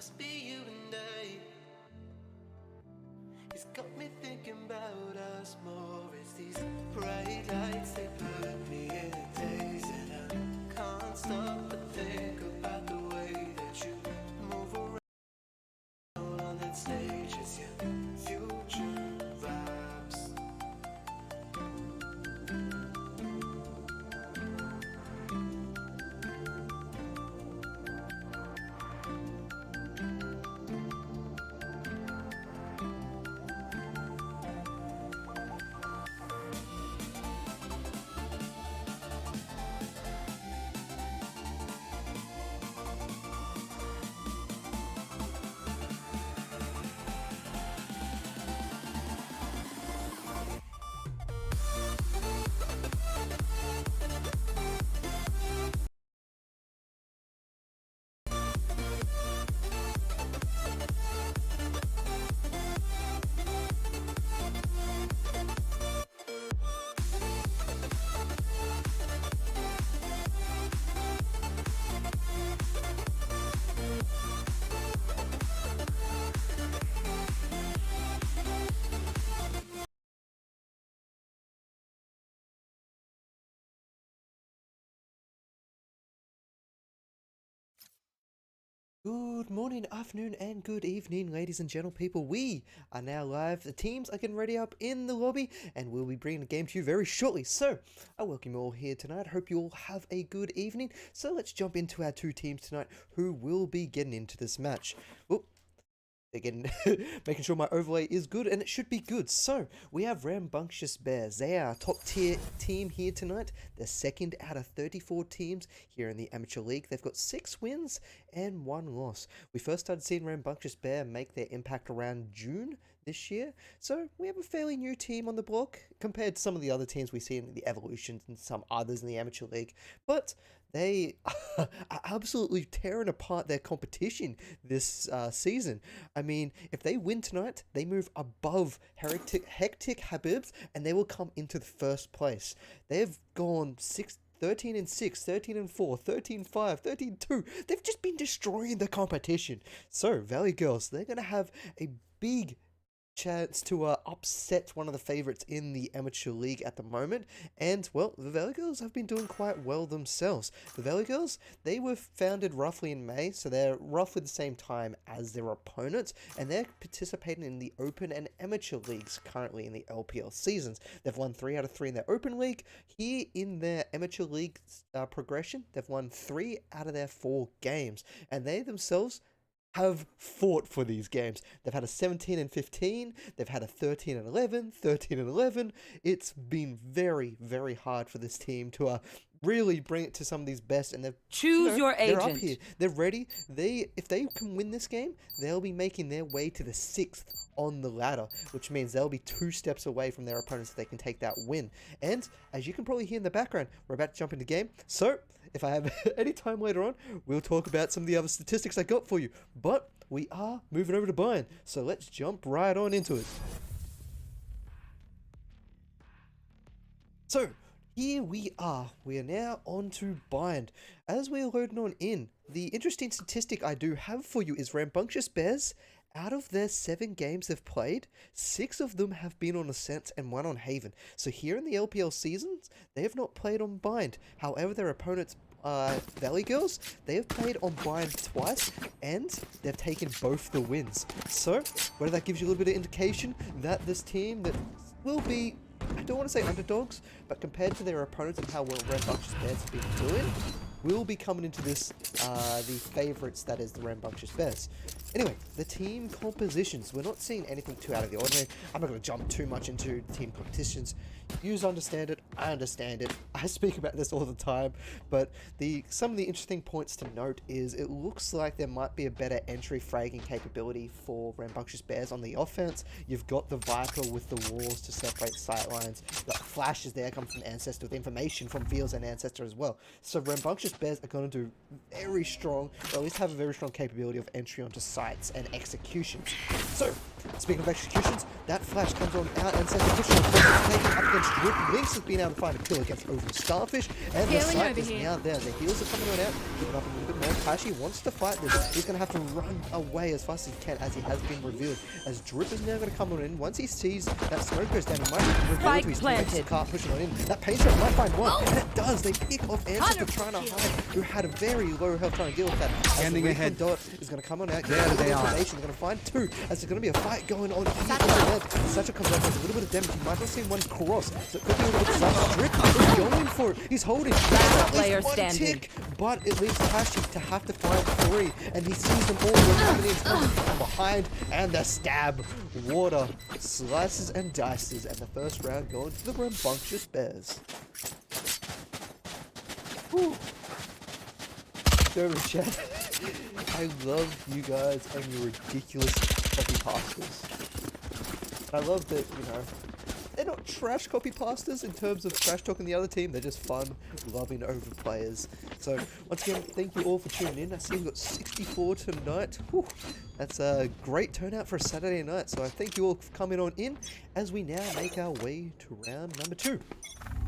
must be you today. It's got me thinking about us more. It's these bright lights, they put me in a daze, and I can't stop but think about the way that you move around on that stage. It's your future vibes. Good morning, afternoon, and good evening, ladies and gentle people. We are now live. The teams are getting ready up in the lobby, and we'll be bringing the game to you very shortly. So, I welcome you all here tonight. Hope you all have a good evening. So, let's jump into our two teams tonight who will be getting into this match. Oop. Again, making sure my overlay is good, and it should be good. So, we have Rambunctious Bears. They are a top tier team here tonight. They're second out of 34 teams here in the Amateur League. They've got 6 wins and 1 loss. We first started seeing Rambunctious Bear make their impact around June this year. So, we have a fairly new team on the block compared to some of the other teams we see in the Evolutions and some others in the Amateur League. But they are absolutely tearing apart their competition this season. I mean, if they win tonight, they move above Hectic Habibs, and they will come into the first place. They've gone 13 and 6, 13 and 4, 13 5, 13 2. They've just been destroying the competition. So, Valley Girls, they're going to have a big chance to upset one of the favorites in the Amateur League at the moment. And, well, the Valley Girls have been doing quite well themselves. The Valley Girls, they were founded roughly in May, so they're roughly the same time as their opponents, and they're participating in the Open and Amateur Leagues currently in the LPL seasons. They've won 3 out of 3 in their Open League. Here in their Amateur League progression, they've won 3 out of their 4 games, and they themselves have fought for these games. They've had a 17 and 15, they've had a 13 and 11, 13 and 11. It's been very, very hard for this team to really bring it to some of these best, and they've choose your agent. They're up here. They're ready. If they can win this game, they'll be making their way to the 6th on the ladder, which means they'll be 2 steps away from their opponents if they can take that win. And as you can probably hear in the background, we're about to jump into game. So if I have any time later on, we'll talk about some of the other statistics I got for you. But we are moving over to Bayern, so let's jump right on into it. So, here we are. We are now on to Bayern. As we are loading on in, the interesting statistic I do have for you is Rambunctious Bears. Out of their 7 games they've played, 6 of them have been on Ascent and 1 on Haven. So here in the LPL seasons, they have not played on Bind. However, their opponents, Valley Girls, they have played on Bind twice, and they've taken both the wins. So, whether that gives you a little bit of indication that this team that will be, I don't want to say underdogs, but compared to their opponents and how well Rambunctious Bears have been doing, will be coming into this, the favourites, that is the Rambunctious Bears. Anyway, the team compositions. We're not seeing anything too out of the ordinary. I'm not going to jump too much into team competitions. You understand it. I understand it. I speak about this all the time. But some of the interesting points to note is it looks like there might be a better entry fragging capability for Rambunctious Bears on the offense. You've got the Viper with the walls to separate sight lines. The flashes there come from Ancestor with information from Fields and Ancestor as well. So Rambunctious Bears are going to do very strong, or at least have a very strong capability of entry onto sights and executions. So, speaking of executions, that flash comes on out and sends a push on taking up against Drip. Lynx has been able to find a kill against Oval Starfish, and the sight is now there. The heals are coming on out, giving up a little bit more. Tashi wants to fight this, he's going to have to run away as fast as he can, as he has been revealed. As Drip is now going to come on in. Once he sees that smoke goes down, he might reveal to his teammates, Cart pushing on in. That paint shot might find one, and it does. They pick off Ancestor trying to hide, who had a very low health trying to deal with that. Standing ahead. Dot is going to come on out. There they are. They're going to find two, as there's going to be a fight going on here on the left. Satchel comes out, does a little bit of damage. You might not see one cross, so it could be a little bit of Drip is going for it. He's holding. Last player standing. Tick, but it leaves Tashi to have to find three, and he sees them all coming in from behind, and the stab. Water slices and dices, and the first round going to the Rambunctious Bears. Whew. Over chat. I love you guys and your ridiculous copy pastas. I love that, you know, they're not trash copy pastas in terms of trash talking the other team. They're just fun, loving over players. So once again, thank you all for tuning in. I see we've got 64 tonight. Whew. That's a great turnout for a Saturday night. So I thank you all for coming on in as we now make our way to round number 2.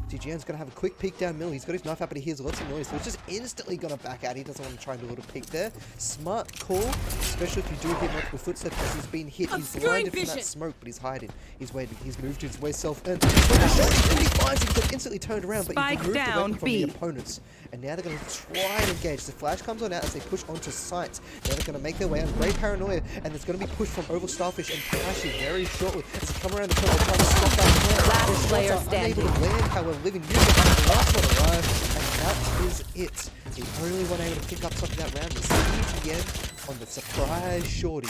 TGN's going to have a quick peek down middle. He's got his knife out, but he hears lots of noise, so it's just instantly going to back out. He doesn't want to try and do a little peek there. Smart call, especially if you do hit multiple footsteps as he's been hit. He's blinded from that smoke, but he's hiding. He's waiting. He's moved his way self in. When the shot he finds him, he's instantly turned around, but he's removed the weapon from the opponents. And now they're going to try and engage. The flash comes on out as they push onto sight. Now they're going to make their way on Great Paranoia, and there's going to be push from Oval Starfish and Tashi very shortly as they come around the corner. They're trying to stop that. Last player standing. Unable to land, however, living unit. Last one arrived, and that is it. The only one able to pick up something that round was CGN on the surprise shorty.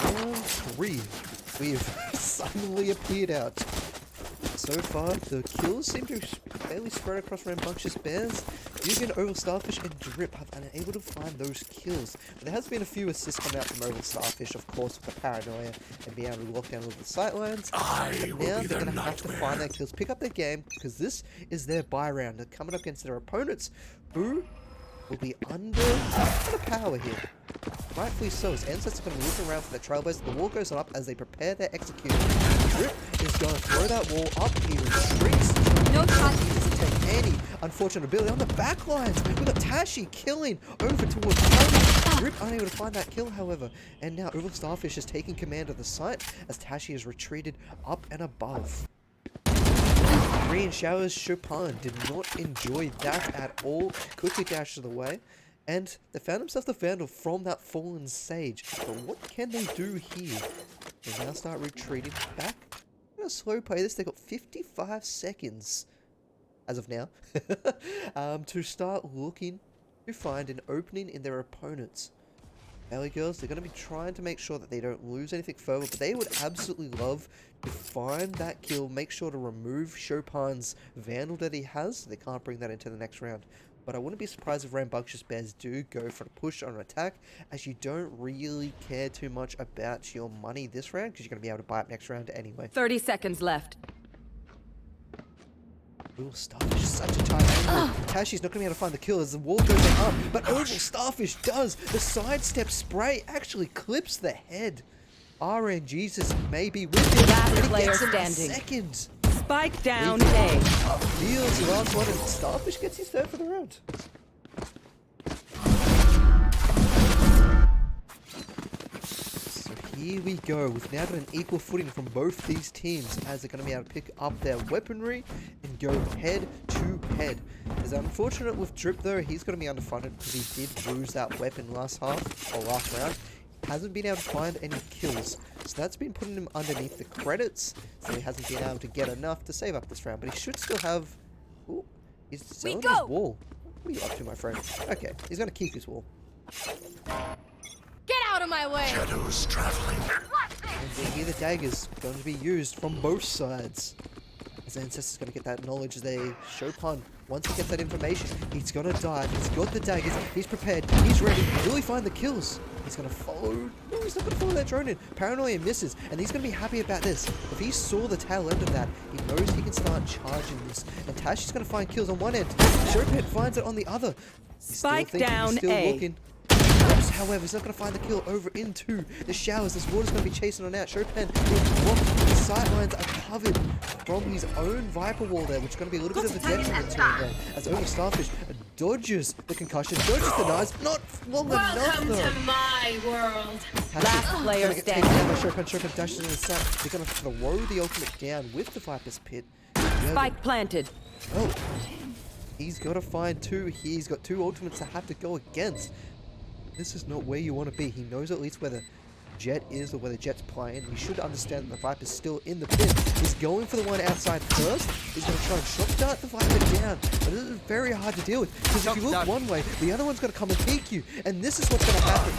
Round 3. We've suddenly appeared out. So far, the kills seem to be fairly spread across Rambunctious Bears. Yugen, Oval Starfish, and Drip have been unable to find those kills. But there has been a few assists come out from Oval Starfish, of course, with the paranoia and being able to lock down all the sightlines. But now they're going to have to find their kills, pick up their game, because this is their bye round. They're coming up against their opponents, who will be under power here. Rightfully so, as Ancestors are going to be looking around for their trailblazers. The wall goes up as they prepare their execution. Drip is going to throw that wall up. He retreats. No touch. He doesn't take any unfortunate ability on the back lines. We've got Tashi killing over towards Tashi. Drip unable to find that kill, however. And now Oval Starfish is taking command of the site as Tashi has retreated up and above. Green Showers Chopin did not enjoy that at all. Quickly dashes away. And they found themselves the Vandal from that fallen Sage. But what can they do here? They now start retreating back. I'm going to slow play this. They've got 55 seconds, as of now, to start looking to find an opening in their opponents. Valley Girls, they're going to be trying to make sure that they don't lose anything further, but they would absolutely love to find that kill, make sure to remove Chopin's Vandal that he has, so they can't bring that into the next round. But I wouldn't be surprised if Rambunctious Bears do go for a push on an attack, as you don't really care too much about your money this round, because you're going to be able to buy it next round anyway. 30 seconds left. Oval Starfish is such a tight angle. Tashi's not going to be able to find the kill as the wall goes up, but Oval Starfish does. The sidestep spray actually clips the head. RNGesus may be with him. Last player standing. Seconds. Spike down A. Deals the last one, and Starfish gets his third for the round. So here we go. We've now got an equal footing from both these teams as they're going to be able to pick up their weaponry and go head to head. It's unfortunate with Drip though, he's going to be underfunded because he did lose that weapon last half, or last round. Hasn't been able to find any kills, so that's been putting him underneath the credits, so he hasn't been able to get enough to save up this round, but he should still have... Ooh, he's selling his wall. What are you up to, my friend? Okay, he's going to keep his wall. Get out of my way! Shadows traveling. And we hear the daggers going to be used from both sides. His Ancestor's going to get that knowledge. Chopin, once he gets that information, he's going to dive. He's got the daggers. He's prepared. He's ready. Will he find the kills? He's going to follow. No, he's not going to follow that drone in. Paranoia misses, and he's going to be happy about this. If he saw the tail end of that, he knows he can start charging this. And Tashi's going to find kills on one end. Chopin finds it on the other. Spike down A. Looking. However, he's not going to find the kill over into the showers. This water's going to be chasing on out. Chopin will block the sightlines are covered from his own Viper wall there, which is going to be a little bit of a detriment to him there. As only Starfish dodges the concussion, dodges the knives, not long enough though. Welcome to my world. Last player Gonna get taken standing. down by Showpan dashes in the sack. They're going to throw the ultimate down with the Viper's Pit. Spike planted. Oh, he's got to find two. He's got two ultimates to have to go against. This is not where you want to be. He knows at least where the Jet is or where the Jet's playing. He should understand that the Viper's still in the pit. He's going for the one outside first. He's going to try and shot dart the Viper down. But this is very hard to deal with. Because if you look one way, the other one's going to come and peek you. And this is what's going to happen.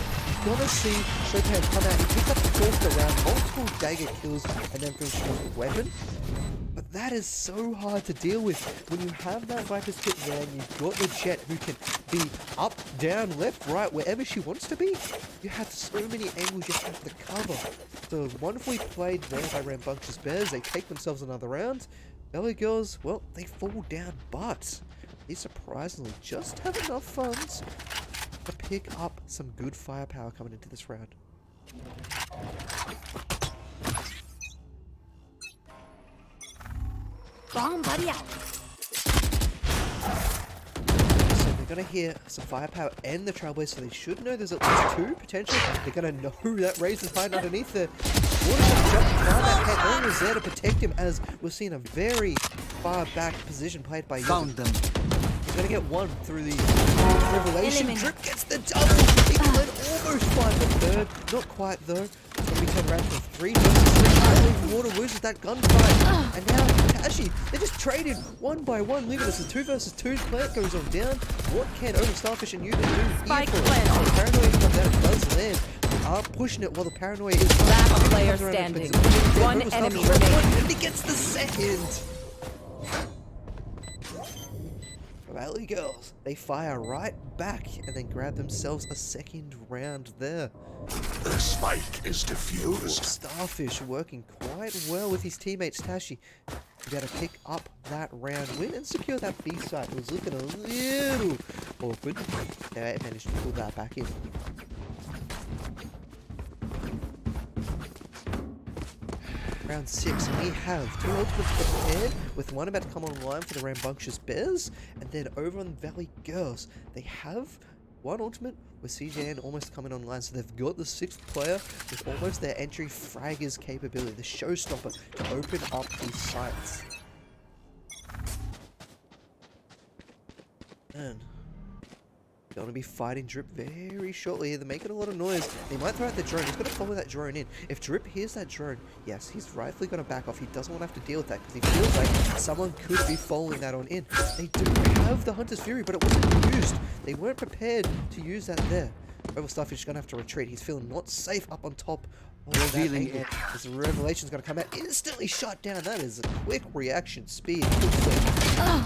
You're going to see Showpan come out. He picks up the fourth round, multiple dagger kills, and then finishes with a weapon. But that is so hard to deal with when you have that Viper's Pit there and you've got the Jet who can be up, down, left, right, wherever she wants to be. You have so many angles you have to cover. So wonderfully played there by Rambunctious Bears. They take themselves another round. Vally Girlz, well, they fall down, but they surprisingly just have enough funds to pick up some good firepower coming into this round. Bomb buddy out. So they're going to hear some firepower and the Trailblazer, so they should know there's at least two potentially. They're going to know that Razor's hiding underneath the water jump down that head. No one was there to protect him as we're seeing a very far back position played by Found them. He's going to get one through the revelation. Drip gets the double. He can almost find the third. Not quite though. It's going to be turned around for 3 versus 3. Water loses that gunfight. And now Tashi, they just traded one by one, leaving us a 2 versus 2. Plant goes on down. What can only Starfish and you do here Spike for us? planted. The Paranoia comes out and does land. We are pushing it while the Paranoia is Last player comes around and standing. puts it. One Starfish enemy shot remaining. and he gets the second. Valley Girls, they fire right back and then grab themselves a second round there. The spike is diffused. Starfish working quite well with his teammates Tashi to be able to pick up that round win and secure that B side. It was looking a little awkward. They managed to pull that back in. Round 6, we have 2 ultimates prepared, with one about to come online for the Rambunctious Bears, and then over on Valley Girls, they have one ultimate with CJN almost coming online, so they've got the 6th player with almost their entry fragger's capability, the showstopper, to open up these sites. And going to be fighting Drip very shortly here. They're making a lot of noise. They might throw out the drone. He's going to follow that drone in. If Drip hears that drone, yes, he's rightfully going to back off. He doesn't want to have to deal with that because he feels like someone could be following that on in. They do have the Hunter's Fury, but it wasn't used. They weren't prepared to use that there. Rebel Starfish is going to have to retreat. He's feeling not safe up on top of that angle. As the Revelation's going to come out, instantly shot down. That is a quick reaction speed.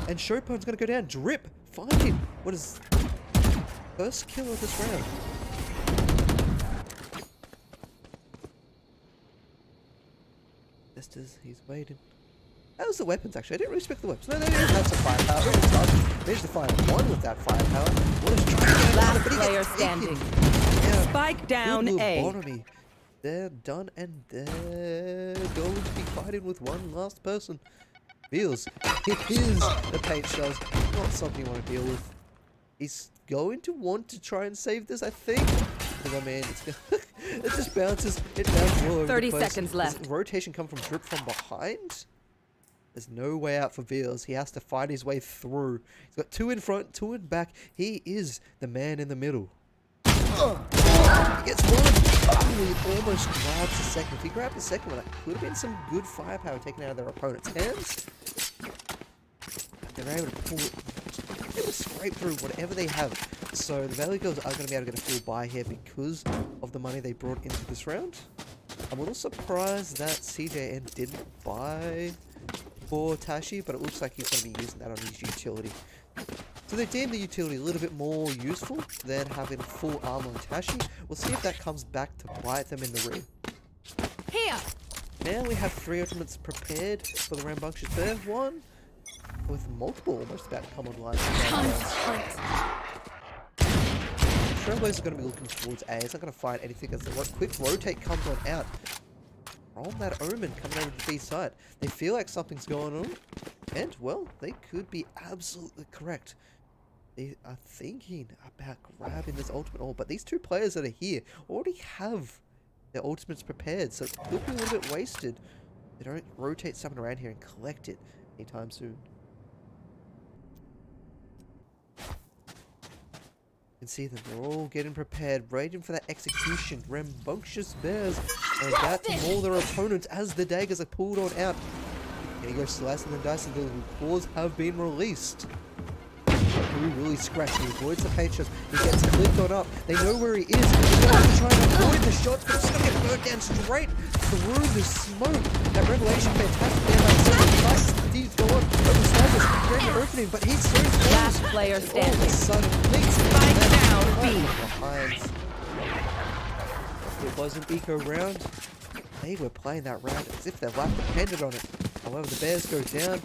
And Chopin's going to go down. Drip, finding what is first kill of this round. Just as he's waiting. That was the weapons actually. I didn't really expect the weapons. No, they didn't have some firepower. Managed to find one with that firepower. What is trying to get Last but he player gets taken. standing. Yeah. Spike down Good A. lobotomy. They're done and they're going to be fighting with one last person. Feels it is the paint shells. Not something you want to deal with. He's going to want to try and save this, I think. Because I mean, it just bounces. It bounces all over 30 the place. seconds left. Does rotation come from Drip from behind? There's no way out for Veals. He has to fight his way through. He's got 2 in front, 2 in back. He is the man in the middle. He gets one. He almost grabs the second. If he grabbed the second one, that could have been some good firepower taken out of their opponent's hands. But they're able to pull it. They will scrape through whatever they have. So the Valley Girls are going to be able to get a full buy here because of the money they brought into this round. I'm a little surprised that CJN didn't buy for Tashi, but it looks like he's going to be using that on his utility. So they deem the utility a little bit more useful than having full armor on Tashi. We'll see if that comes back to bite them in the rear. Here. Now we have 3 ultimates prepared for the Rambunctious Bear. One with multiple almost about to come online. Trailblazers are going to be looking towards A. It's not going to find anything as the quick rotate comes on out. from that Omen coming over to the B side. They feel like something's going on. And, well, they could be absolutely correct. They are thinking about grabbing this ultimate orb. But these two players that are here already have their ultimates prepared. So it could be a little bit wasted. They don't rotate something around here and collect it anytime soon. You can see them. They're all getting prepared, waiting for that execution. Rambunctious Bears are about to maul their opponents as the daggers are pulled on out. And he goes slicing and dicing. The claws have been released. He really scratched. He avoids the paint shots. He gets clicked on up. They know where he is. They're going to try and avoid the shots, but it's going to get burnt down straight through the smoke. That revelation, fantastic there by himself. Nice. Continues to go on. Over Snipers, creating an opening, but he's so close. Last player All of a standing. sudden, Spike down, B. behind. It wasn't eco round. They were playing that round as if their life depended on it. However, the Bears go down.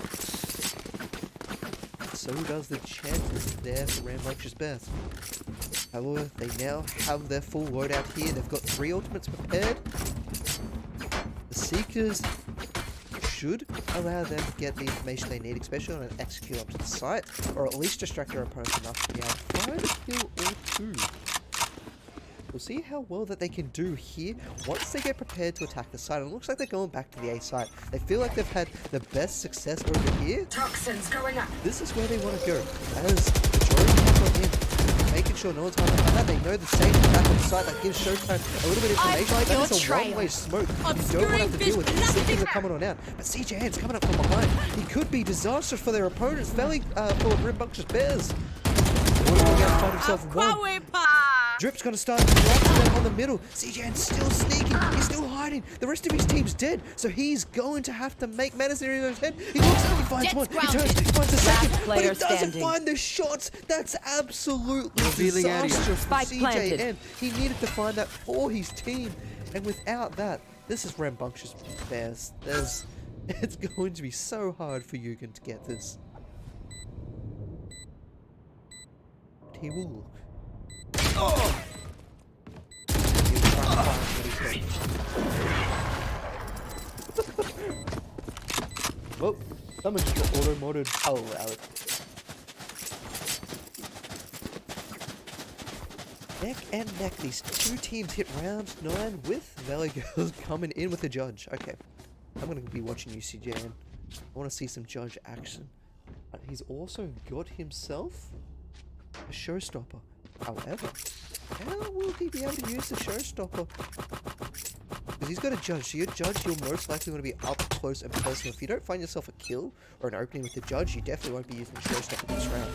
So does the chances there for Rambunctious Bears. However, they now have their full loadout here. They've got 3 ultimates prepared. The Seekers should allow them to get the information they need, especially on an execute up to the site, or at least distract their opponents enough to be able to find a kill or 2. We'll see how well that they can do here once they get prepared to attack the site. And it looks like they're going back to the A site. They feel like they've had the best success over here. Toxins going up. This is where they want to go. As majority people in, making sure no one's going to find out. They know the safe back on the site that gives Showtime a little bit of information. got That your is a trail. one-way smoke. You don't want to have to deal with it. These things are coming on out. But CJ Hand's coming up from behind. He could be disastrous for their opponents. Vally for Rambunctious Bears. Going to find himself one. Drip's going to start dropping them on the middle. CJN's still sneaking. He's still hiding. The rest of his team's dead. So he's going to have to make medicine in his head. He looks up, he finds one. He turns, he finds a second. But he doesn't find the shots. That's absolutely Revealing area. disastrous for Spike planted. CJN. He needed to find that for his team. And without that, this is Rambunctious Bears. It's going to be so hard for Yugen to get this. But he will look. Oh! Whoa, someone just got auto-modded. Oh, wow. Neck and neck, these two teams hit round 9 with Valley Girls coming in with the judge. Okay, I'm going to be watching UCJ and I want to see some judge action. But he's also got himself a showstopper. However, how will he be able to use the showstopper? Because he's got a judge. So your judge, you're most likely going to be up close and personal. If you don't find yourself a kill or an opening with the judge, you definitely won't be using the showstopper this round.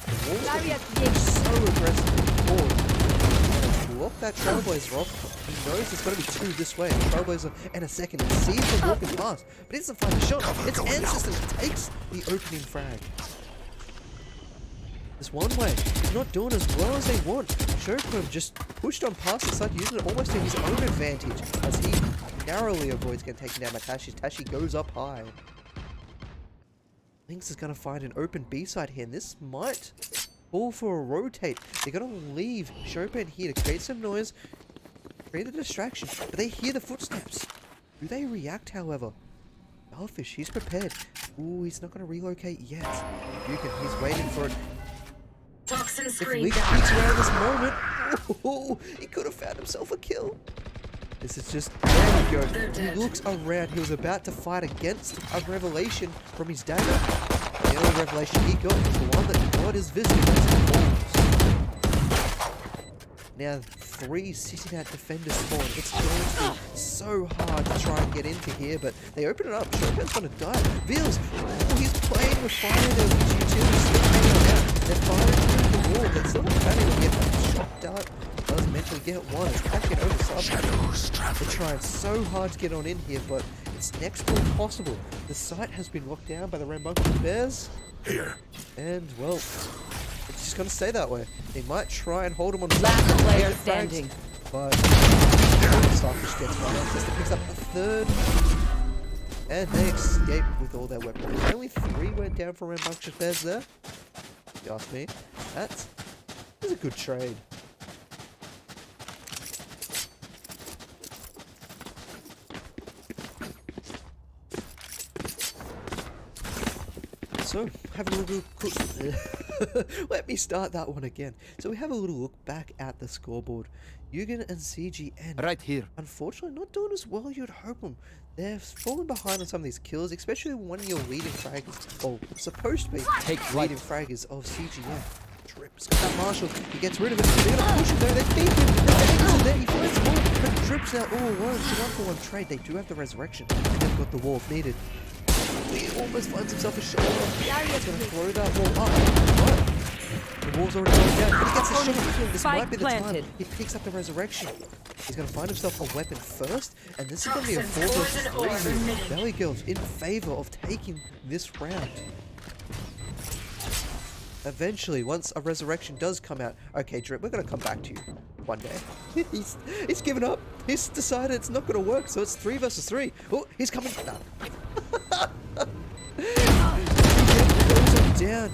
The walls are so aggressive forward. Lock that Trailblazer off. He knows there's got to be 2 this way. Trailblazer and a second and sees them walking past. But he doesn't find the shot. It's Ancestor that takes the opening frag. This one way is not doing as well as they want. Shokum just pushed on past the side, using it almost to his own advantage as he narrowly avoids getting taken down by Tashi. Tashi goes up high. Lynx is going to find an open B side here, and this might fall for a rotate. They're going to leave Chopin here to create some noise, create a distraction, but they hear the footsteps. Do they react, however? Elfish, he's prepared. Ooh, he's not going to relocate yet. Yukin, he's waiting for it. Toxin If screen Leak down. peeks around this moment, oh, he could have found himself a kill. This is just, there we go. He looks around. He was about to fight against a revelation from his dagger. The only revelation he got was the one that got his visit against the walls. Now, 3 sitting out defenders spawn. It's going to be so hard to try and get into here, but they open it up. Chopin's going to die. Veals, oh, he's playing with fire there with utilities still hanging on out. They're firing through the wall. They're still not planning to get that shot dart. Does eventually get one. It's catching over sub. They're trying so hard to get on in here, but it's next to impossible. The site has been locked down by the Rambunctious Bears. Here. And, well, it's just going to stay that way. They might try and hold him on Last player frags, standing. but Starfish gets one. Ancestor picks up the 3rd. And they escape with all their weapons. Only 3 went down for Rambunctious Bears there. If you ask me. That's a good trade. So, have a little let me start that one again. So we have a little look back at the scoreboard. Yugen and CGN. Right here. Unfortunately, not doing as well you'd hope them. They're falling behind on some of these kills, especially when one of your leading fraggers, or supposed to be leading fraggers of CGN. Drip's got that Marshall. He gets rid of it. They're gonna push him though. They beat him. The Vegas are there. He finds more. But Drip's now all alone. It's a 1-for-1 trade. They do have the resurrection. And they've got the wall if needed. He almost finds himself a shot. He's gonna throw that wall up. But the wall's already going down. But he gets a shot. This might be the time. He picks up the resurrection. He's gonna find himself a weapon first. And this is gonna be a 4 versus 3 move. Valley Girls in favor of taking this round. Eventually, once a resurrection does come out, okay, Drip, we're gonna come back to you one day. he's given up. He's decided it's not gonna work, so it's 3 versus 3. Oh, he's coming down. Down.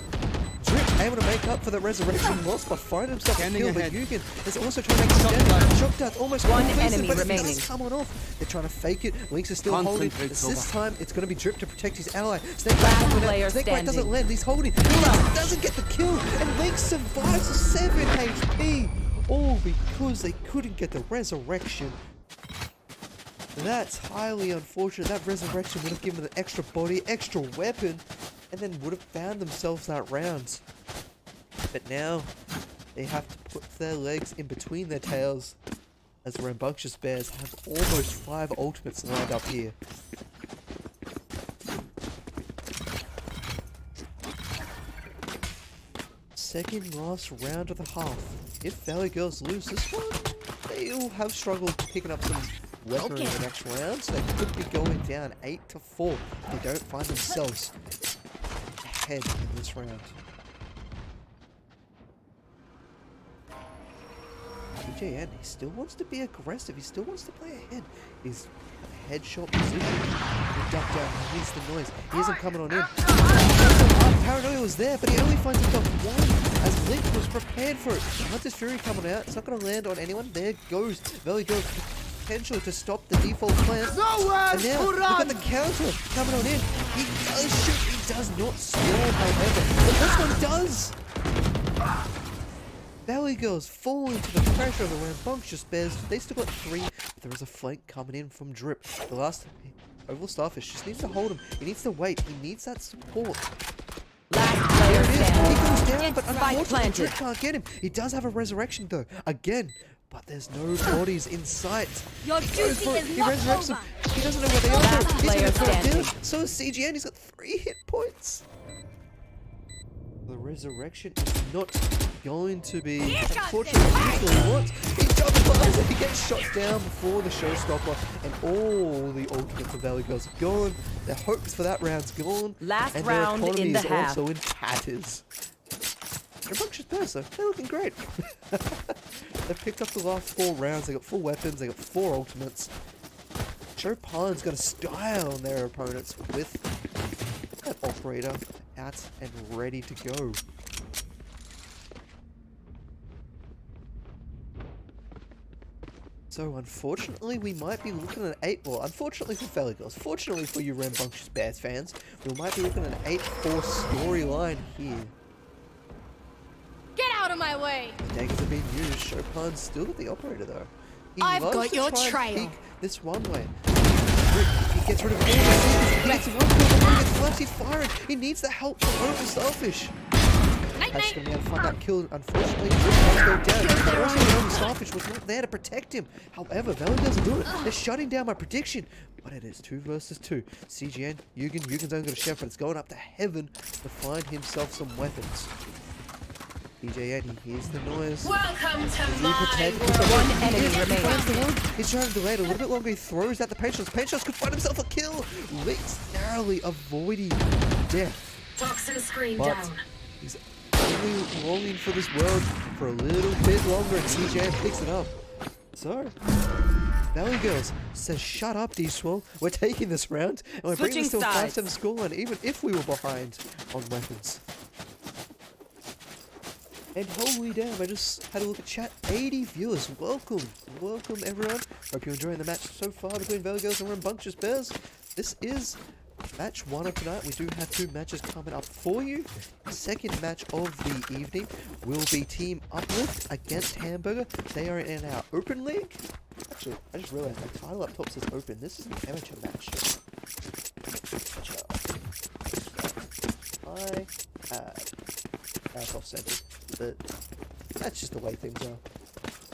Drip able to make up for the resurrection loss, but find himself a kill. But Yugen is also trying to make a stand. Shock dart almost one completes enemy it, but remaining. it does come on off. They're trying to fake it. Lynx is still holding. This time, it's going to be Drip to protect his ally. Snakebite doesn't land. He's holding. He doesn't get the kill, and Lynx survives a 7 HP. All because they couldn't get the resurrection. That's highly unfortunate. That resurrection would have given them an extra body, extra weapon, and then would have found themselves that round. But now, they have to put their legs in between their tails, as the Rambunctious Bears have almost 5 ultimates lined up here. Second last round of the half. If Valley Girls lose this one, they'll have struggled picking up some weaponry in the next round, so they could be going down 8-4 if they don't find themselves ahead in this round. TJN, he still wants to be aggressive, he still wants to play ahead. He's in a headshot position. He ducked down, he needs the noise. He isn't coming on in. Paranoia was there, but he only finds himself one, as Link was prepared for it. Hunter's Fury coming out, it's not going to land on anyone. There goes Valley Girls' potential to stop the default plan. And now, look at the counter coming on in. He does shoot, he does not score, however. But this one does! Valley Girls fall into the pressure of the Rambunctious Bears. They still got 3, but there is a flank coming in from Drip. The last Oval Starfish just needs to hold him. He needs to wait. He needs that support. Last player standing. He goes down, but unfortunately planted. Drip can't get him. He does have a resurrection though, again, but there's no bodies in sight. Your duty is He not resurrects over. him. He doesn't know where they are. Last He's player gonna throw it standing. down. So is CGN. He's got 3 hit points. The resurrection is not going to be unfortunately useful he wants. He jumps behind it, he gets shot down before the showstopper, and all the ultimates of Valley Girls are gone. Their hopes for that round's gone. Last and round their economy in the is half. also in tatters. Rambunctious Bears though, they're looking great. They've picked up the last 4 rounds, they got full weapons, they got 4 ultimates. Chopan's got a style on their opponents with that operator out and ready to go. So unfortunately we might be looking at 8, well unfortunately for Valley Girls, fortunately for you Rambunctious Bears fans, we might be looking at an 8-4 storyline here. Get out of my way! Daggers are being used, Chopin's still with the operator though. He I've loves got to your try and trail. peek this one way. He gets rid of all the seasons. He gets one kill before he gets left. He's firing. He needs the help from Oval Starfish. Pat's gonna be able to find that kill. Unfortunately, Drip does go down. But also, the Oval Starfish was not there to protect him. However, Valley doesn't do it. They're shutting down my prediction. But it is 2 versus 2. CGN, Yugen's only got a chef, but it's going up to heaven to find himself some weapons. DJN, he hears the noise. Welcome to He my protects world. One enemy He remaining. finds the wood. He's trying to delay it a little bit longer. He throws out the Patience. Patience could find himself a kill. Lynx narrowly avoiding death. Toxin screen But down. he's only longing for this world for a little bit longer, and CJ picks it up. So, Valley Girls says, shut up, D-Swell. We're taking this round, and we're bringing this to a Switching 5-7 scoreline, even if we were behind on weapons. And holy damn, I just had a look at chat. 80 viewers. Welcome. Welcome, everyone. Hope you're enjoying the match so far between Valley Girls and Rambunctious Bears. This is match 1 of tonight. We do have 2 matches coming up for you. Second match of the evening will be Team Uplift against Hamburger. They are in our open league. Actually, I just realized my title up top says open. This is an amateur match. That's off-centered, but that's just the way things are.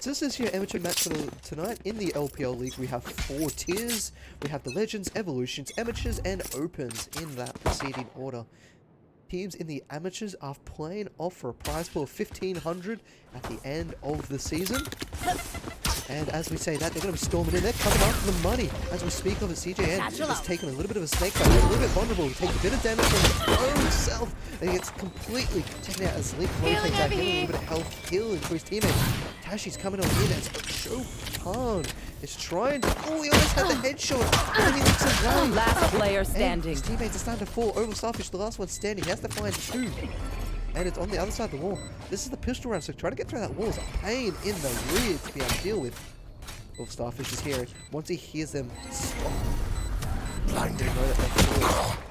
So this is your amateur match for tonight. In the LPL League, we have 4 tiers. We have the Legends, Evolutions, Amateurs, and Opens in that preceding order. Teams in the Amateurs are playing off for a prize pool of 1,500 at the end of the season. And as we say that, they're going to be storming in. They're coming after the money. As we speak of it, CJN has taken a little bit of a snake bite. He's a little bit vulnerable. He takes a bit of damage from his own self. And he gets completely taken out as Link rotates back, getting a little bit of health heal into his teammates. Tashi's coming on in as Chopin is trying to... Oh, he almost had the headshot. And he looks at Vally. Last player standing. His teammates are starting to fall. Over Starfish, the last one standing. He has to find 2. And it's on the other side of the wall. This is the pistol round, so trying to get through that wall is a pain in the rear to be able to deal with. Well, Starfish is here. Once he hears them stop, blinding,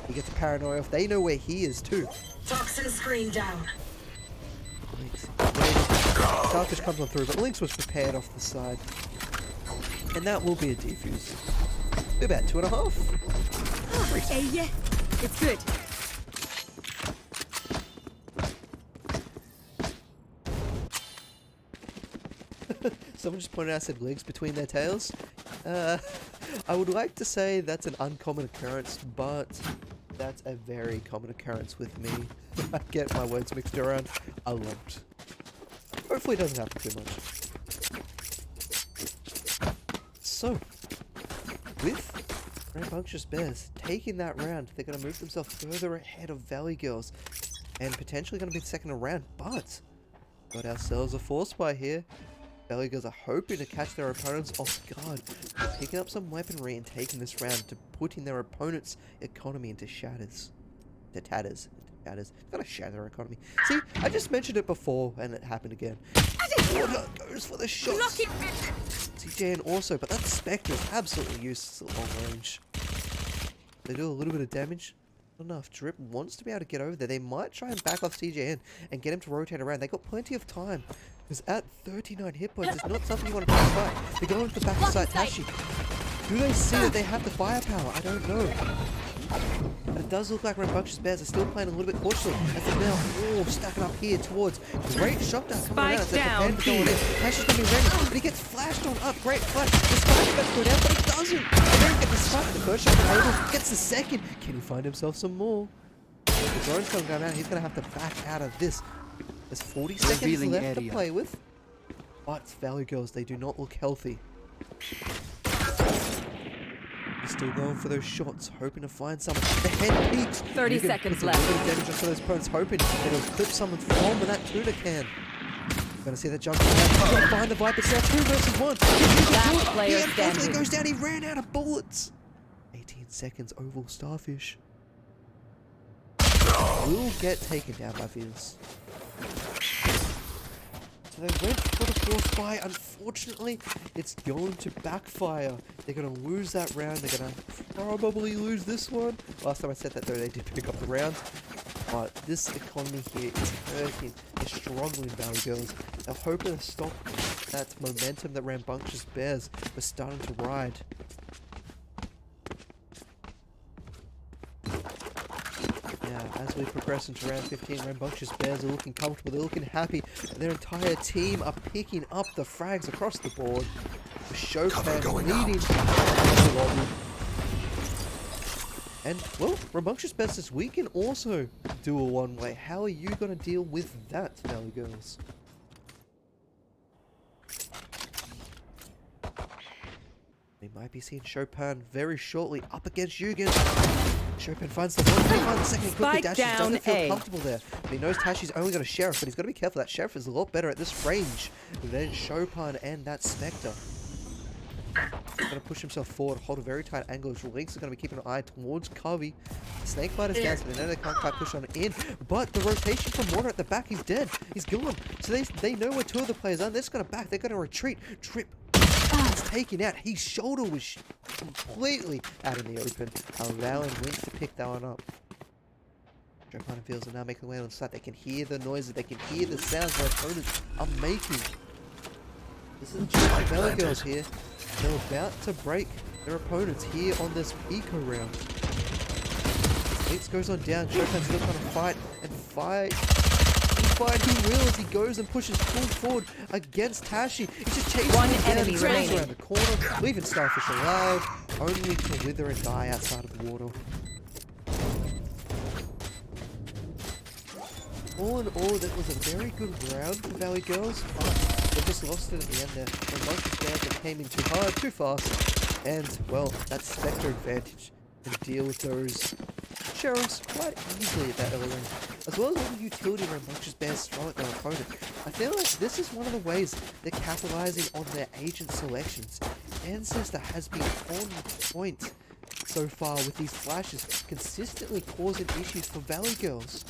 he gets a paranoia off. They know where he is too. Toxin screen down. Starfish comes on through, but Lynx was prepared off the side. And that will be a defuse. We're about 2.5. Yeah, it's good. Someone just pointed out I said legs between their tails. I would like to say that's an uncommon occurrence, but that's a very common occurrence with me. I get my words mixed around a lot. Hopefully it doesn't happen too much. So, with Rambunctious Bears taking that round, they're going to move themselves further ahead of Valley Girls and potentially going to be the second round, but got ourselves a force by here. Valley Girls are hoping to catch their opponents off guard, picking up some weaponry and taking this round to putting their opponent's economy into shatters. To tatters. It's gonna shatter their economy. See, I just mentioned it before and it happened again. Water goes for the shots. CJN also, but that Spectre is absolutely useless at long range. They do a little bit of damage. Not enough. Drip wants to be able to get over there. They might try and back off CJN and get him to rotate around. They got plenty of time. Because at 39 hit points, it's not something you want to try to fight. They go into the back side Tashi. Do they see that they have the firepower? I don't know. But it does look like Rambunctious Bears are still playing a little bit cautiously. As they're now stacking up here towards great shot down coming around. They're prepared to go in. Tashi's going to be ready, but he gets flashed on up. Great flash. The spike about to go down, but it doesn't. And then get the spike. The first shot from Abel gets the second. Can he find himself some more? The drone's going to go down. He's going to have to back out of this. There's 40 seconds left to play with. But Valley Girls, they do not look healthy. He's still going for those shots, hoping to find someone. The head peaks. 30 seconds left. Damage to those opponents, hoping that he'll clip someone from that tuna can. Gonna see that jump behind the Viper. It's now 2 versus 1. Last player He unfortunately standing. goes down. He ran out of bullets. 18 seconds. Oval Starfish will get taken down by Venus. So they went for the force buy. Unfortunately, it's going to backfire. They're going to lose that round. They're going to probably lose this one. Last time I said that, though, they did pick up the round. But this economy here is hurting. They're struggling, Valley Girls. They're hoping to stop that momentum that Rambunctious Bears were starting to ride. As we progress into round 15, Rambunctious Bears are looking comfortable, they're looking happy. Their entire team are picking up the frags across the board. The Chopin leading the lobby. And, well, Rambunctious Bears this week can also do a one-way. How are you going to deal with that, Valley Girls? We might be seeing Chopin very shortly up against Yugen. Chopin finds the one, he finds the second quickly. Dash doesn't feel comfortable there. But he knows Tashi's only got a Sheriff, but he's got to be careful. That Sheriff is a lot better at this range than Chopin and that Spectre. He's going to push himself forward, hold a very tight angle. Lynx is going to be keeping an eye towards Covey. Snakebite is down, so they know they can't quite push on in. But the rotation from Water at the back, he's dead. He's gone. So they know where 2 of the players are. They're just going to back. They're going to retreat. Trip. He's taken out. His shoulder was completely out in the open, allowing Wink to pick that one up. Jopan and Fields are now making their way on the side. They can hear the noises, they can hear the sounds their opponents are making. This is the Valley Girlz here. They're about to break their opponents here on this eco round. Winks goes on down, Jopan's still trying to fight and fight. He will as he goes and pushes full forward against Tashi. He's just chasing One him down, enemy he turns remaining. around the corner, leaving Starfish alive, only to wither and die outside of the water. All in all, that was a very good round for Valley Girlz, but they just lost it at the end there. When Rambunctious Bandit came in too hard, too fast, and, well, that Spectre advantage can deal with those Sheriffs quite easily at that early range, as well as all the utility Rambunctious Bears throw at their opponent. I feel like this is one of the ways they're capitalizing on their agent selections. Ancestor has been on point so far with these flashes, consistently causing issues for Valley Girlz.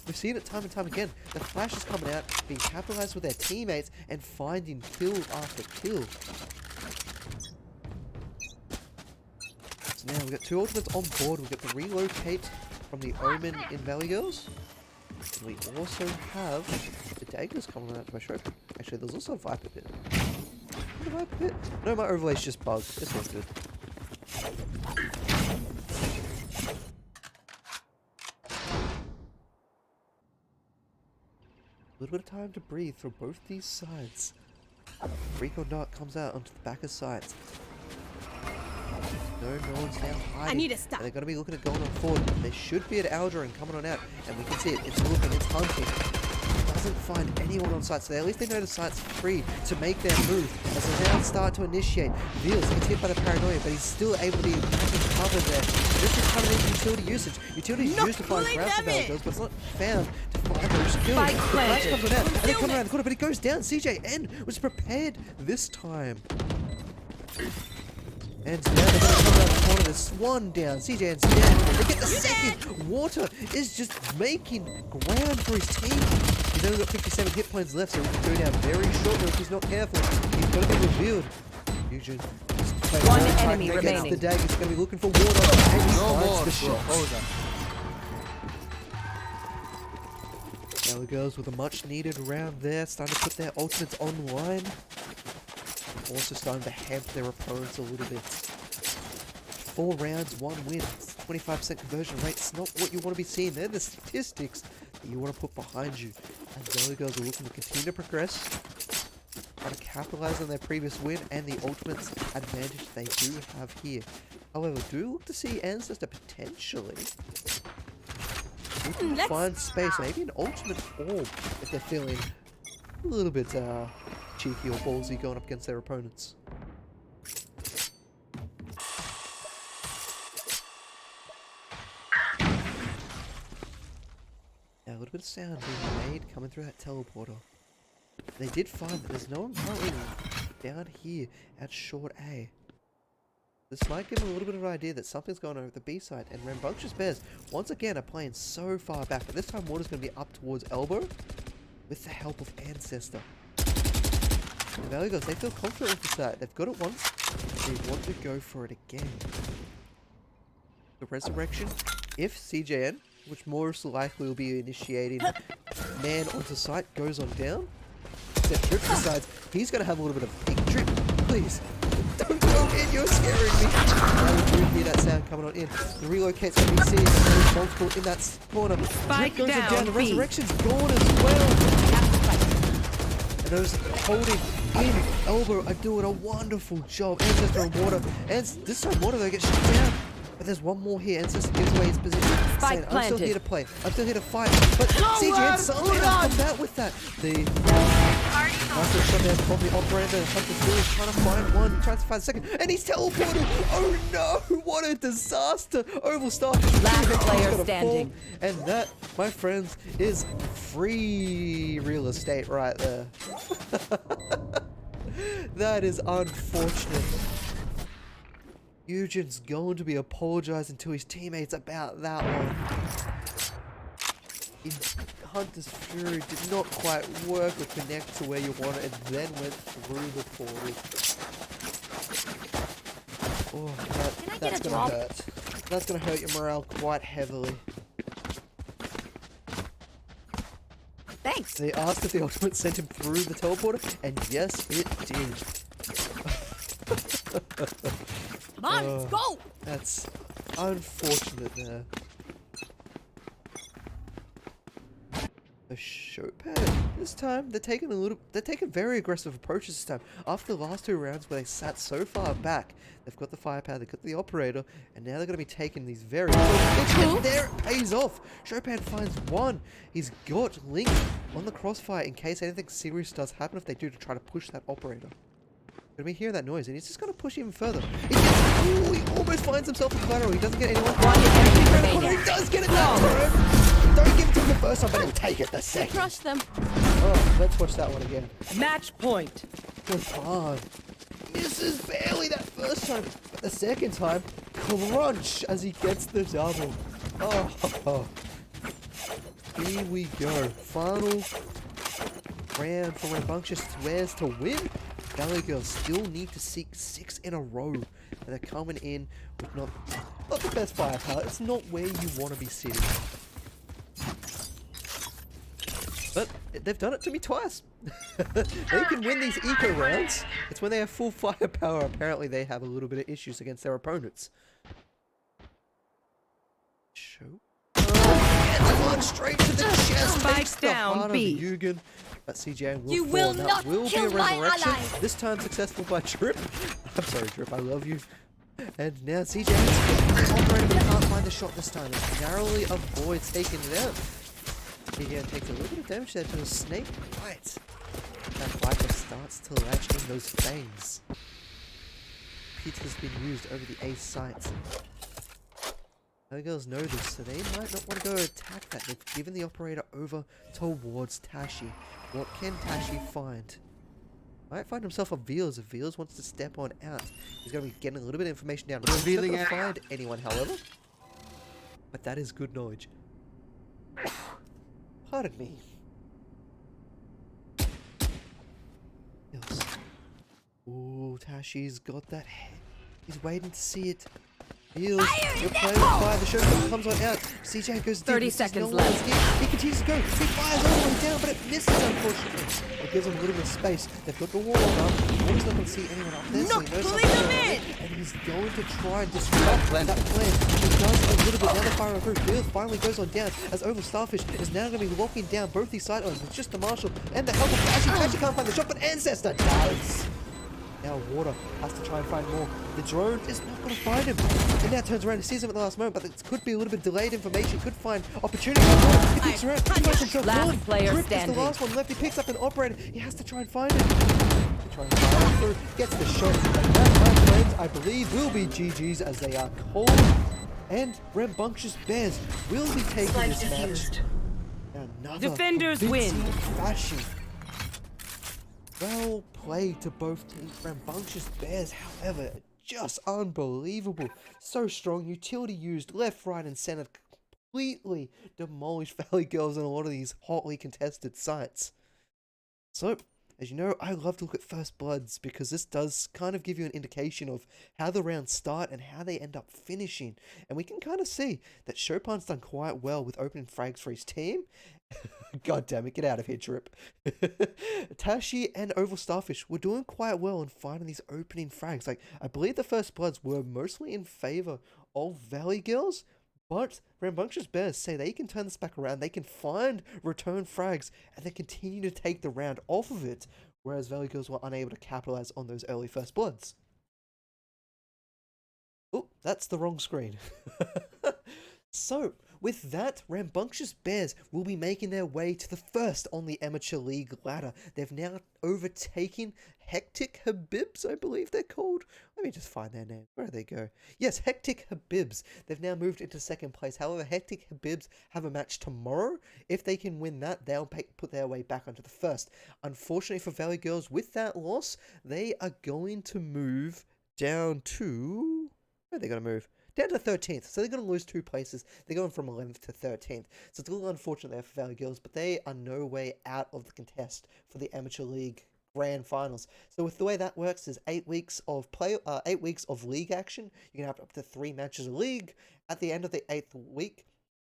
We've seen it time and time again, the flashes coming out, being capitalized with their teammates, and finding kill after kill. So now we've got 2 ultimates on board. We've got the relocate from the Omen in Valley Girlz. And we also have the daggers coming out to my show. Actually, there's also a Viper Pit. The Viper Pit? No, my overlay's just bugged. This one's good. A little bit of time to breathe for both these sides. Rico Dart comes out onto the back of sides. No one's now hiding. I need to stop. And they're going to be looking at going on forward. They should be at Algerin coming on out. And we can see it. It's looking, it's hunting. Doesn't find anyone on site. So at least they know the site's free to make their move. As they now start to initiate. Veals gets hit by the paranoia, but he's still able to be covered there. This is kind of utility usage. Utility is used to find ground for Valley Girlz, but it's not found to find those kills. Spike Flash planted. comes on out, and they come around the corner, but it goes down. CJN was prepared this time. And now they're going to come around the corner. There's one down. CJN's down. They get the second. Water is just making ground for his team. He's only got 57 hit points left, so he can go down very shortly if he's not careful. He's going to be revealed. Fusion. One enemy remaining. The dagger. He's going to be looking for water. And he finds the shot. Now the girls with a much needed round there, starting to put their ultimates online. Also starting to hamp their opponents a little bit. 4 rounds, 1 win. 25% conversion rate. It's not what you want to be seeing. They're the statistics that you want to put behind you. And Valley Girlz are looking to continue to progress. Trying to capitalize on their previous win and the ultimates advantage they do have here. However, do look to see Ancestor potentially looking to find space. Maybe an ultimate orb if they're feeling a little bit cheeky or ballsy going up against their opponents. Now a little bit of sound being made coming through that teleporter. They did find that there's no one currently down here at short A. This might give them a little bit of an idea that something's going on at the B side, and Rambunctious Bears once again are playing so far back, but this time water's going to be up towards elbow with the help of Ancestor. The Valley Girlz, they feel confident with the side. They've got it once, they want to go for it again. The Resurrection, if CJN, which most likely will be initiating man onto site, goes on down, step drip to the sides, he's going to have a little bit of peak drip. Please, don't go in, you're scaring me. I do hear that sound coming on in. The relocate's going to be seen, there's multiple in that corner. Spike Drip goes on down, the B. Resurrection's gone as well. And those holding in elbow are doing a wonderful job. Ancestor on water. And this time water though gets shut down. But there's one more here. Ancestor gives away his position. Spike Saying, I'm still planted. here to play. I'm still here to fight. But CGN somehow comes out with that. The Master Shutdown from the operator. Hunter's really trying to find one. Tries to find a second. And he's teleported. Oh no! What a disaster. Oval Star. Last player standing. And that, my friends, is free real estate right there. That is unfortunate. Eugen's going to be apologizing to his teammates about that one. Hunter's Fury did not quite work or connect to where you want it and then went through the portal. Oh, Can I that's get a gonna drop? hurt. That's gonna hurt your morale quite heavily. Thanks. They asked if the ultimate sent him through the teleporter, and yes, it did. Come on, let's go. That's unfortunate there. The Chopin. This time, they're taking very aggressive approaches this time. After the last 2 rounds where they sat so far back, they've got the firepower, they've got the operator, and now they're going to be taking these very... And there it pays off! Chopin finds 1. He's got Link on the crossfire in case anything serious does happen if they do to try to push that operator. Gonna be hearing that noise, and he's just gonna push even further. He almost finds himself in collateral. He doesn't get anyone. He does get it that time. Don't give it to him the first time, but he'll take it the second. Crush them. Oh, let's watch that one again. Match point. Good hard. Misses barely that first time, but the second time, crunch as he gets the double. Oh. Here we go. Final round for Rambunctious swears to win. Valley Girls still need to seek 6 in a row. And they're coming in with not the best firepower. It's not where you want to be sitting. But they've done it to me twice. They can win these eco rounds. It's when they have full firepower. Apparently they have a little bit of issues against their opponents. Show. Oh, one straight to the chest. Spike down, B. Yugen. But CJ will You fall. will That not will be kill a my resurrection. ally. This time successful by Drip. I'm sorry, Drip. I love you. And now CJ operator but can't find the shot this time. It narrowly avoids taking it out. CJ takes a little bit of damage there to the snake bite. That Viper starts to latch in those fangs. Pit has been used over the ace sights. Other girls know this, so they might not want to go attack that. They've given the operator over towards Tashi. What can Tashi find? Might find himself a Veals if Veals wants to step on out. He's going to be getting a little bit of information down. He's not going to find anyone, however. But that is good knowledge. Pardon me. Veals. Ooh, Tashi's got that head. He's waiting to see it. Veals, you're playing with fire. The shotgun comes on out. CJ goes deep. 30 seconds left. He continues to go. He fires all the way down, but it misses, unfortunately. It gives him a little bit of space. They've got the wall up. Water's not going to see anyone up there, so he knows something's going on. And he's going to try and disrupt that plan. He does a little bit. Now the fire through. Veals finally goes on down as Oval Starfish is now going to be locking down both these sidelines with just the Marshal and the help of Tashi. Tashi can't find the shot, but Ancestor does. Now Water has to try and find more. The drone is not going to find him. And now turns around and sees him at the last moment, but it could be a little bit delayed information. Could find opportunity. He picks her out. He finds himself Last player Drip standing. is the last one left. He picks up an operator. He has to try and find him. He tries to fire him through. Gets the shot. And that, my friends, I believe will be GG's as they are cold. And Rambunctious Bears will be taking Spike this match. diffused. in another Defenders win. convincing fashion. Well played to both teams. Rambunctious Bears, however, just unbelievable. So strong. Utility used left, right, and center. Completely demolished Valley Girls in a lot of these hotly contested sites. So, as you know, I love to look at First Bloods because this does kind of give you an indication of how the rounds start and how they end up finishing. And we can kind of see that Chopin's done quite well with opening frags for his team. God damn it, get out of here, Drip. Tashi and Oval Starfish were doing quite well in finding these opening frags. Like, I believe the First Bloods were mostly in favor of Valley Girls, but Rambunctious Bears say they can turn this back around. They can find return frags and they continue to take the round off of it, whereas Valley Girls were unable to capitalize on those early First Bloods. Oh, that's the wrong screen. So, with that, Rambunctious Bears will be making their way to the first on the Amateur League ladder. They've now overtaken Hectic Habibs, I believe they're called. Let me just find their name. Where do they go? Yes, Hectic Habibs. They've now moved into second place. However, Hectic Habibs have a match tomorrow. If they can win that, they'll put their way back onto the first. Unfortunately for Valley Girls, with that loss, they are going to move down to... Where are they going to move? Down to 13th, so they're going to lose 2 places. They're going from 11th to 13th. So it's a little unfortunate there for Valley Girls, but they are no way out of the contest for the Amateur League grand finals. So with the way that works is 8 weeks of 8 weeks of league action. You can have up to 3 matches of league. At the end of the 8th week,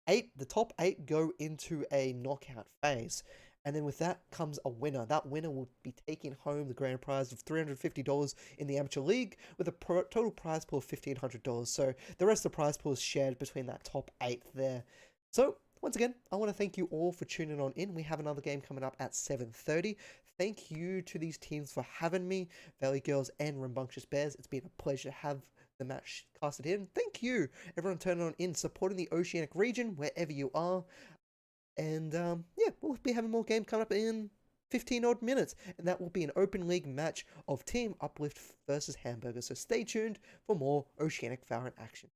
the top 8 go into a knockout phase. And then with that comes a winner. That winner will be taking home the grand prize of $350 in the amateur league with a total prize pool of $1,500. So the rest of the prize pool is shared between that top 8 there. So once again, I want to thank you all for tuning on in. We have another game coming up at 7:30. Thank you to these teams for having me, Valley Girlz and Rambunctious Bears. It's been a pleasure to have the match casted in. Thank you, everyone turning on in, supporting the Oceanic region, wherever you are. And yeah, we'll be having more games coming up in 15 odd minutes. And that will be an open league match of Team Uplift versus Hamburger. So stay tuned for more Oceanic Valorant action.